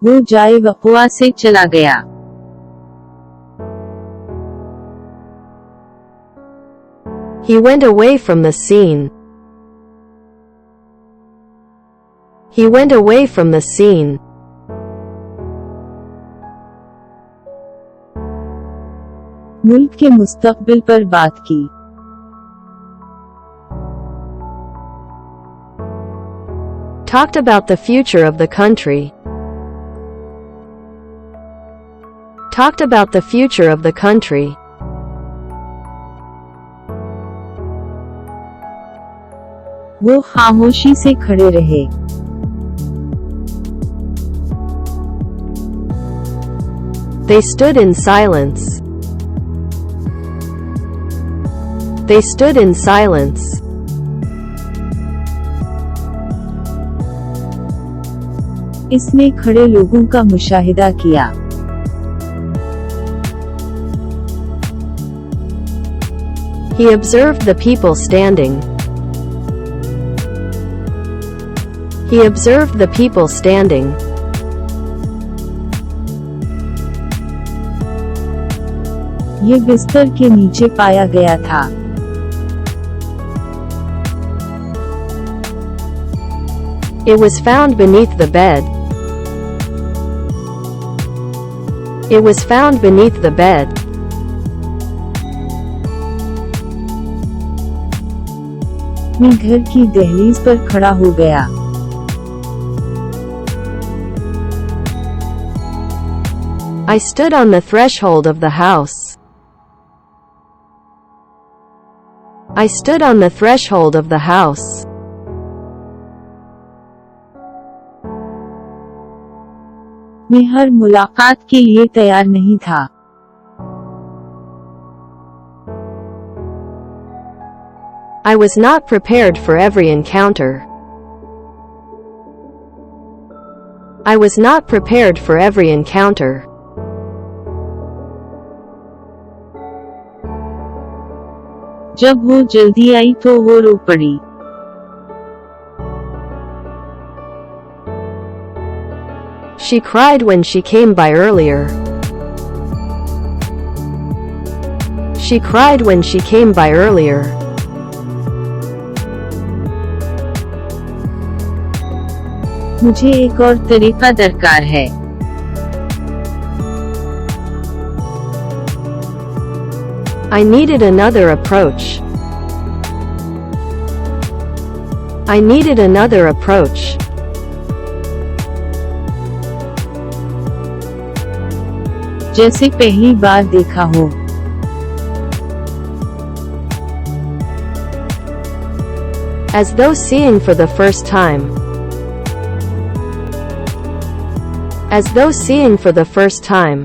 وہ جائے وقوعہ سے چلا گیا. He went away from the scene. He went away from the scene. ملک کے مستقبل پر بات کی. Talked about the future of the country. Talked about the future of the country. وہ خاموشی سے کھڑے رہے. They stood in silence. They stood in silence. اس نے کھڑے لوگوں کا مشاہدہ کیا. He observed the people standing. He observed the people standing. یہ بستر کے نیچے پایا گیا تھا. It was found beneath the bed. It was found beneath the bed. میں گھر کی دہلیز پر کھڑا ہو گیا. I stood on the threshold of the house. I stood on the threshold of the house. میں ہر ملاقات کے لیے تیار نہیں تھا. I was not prepared for every encounter. I was not prepared for every encounter. جب وہ جلدی آئی تو وہ رو پڑی. She cried when she came by earlier. She cried when she came by earlier. مجھے ایک اور طریقہ درکار ہے. I needed another approach. I needed another approach. جیسے پہلی بار دیکھا ہو. As though seeing for the first time. As though seeing for the first time.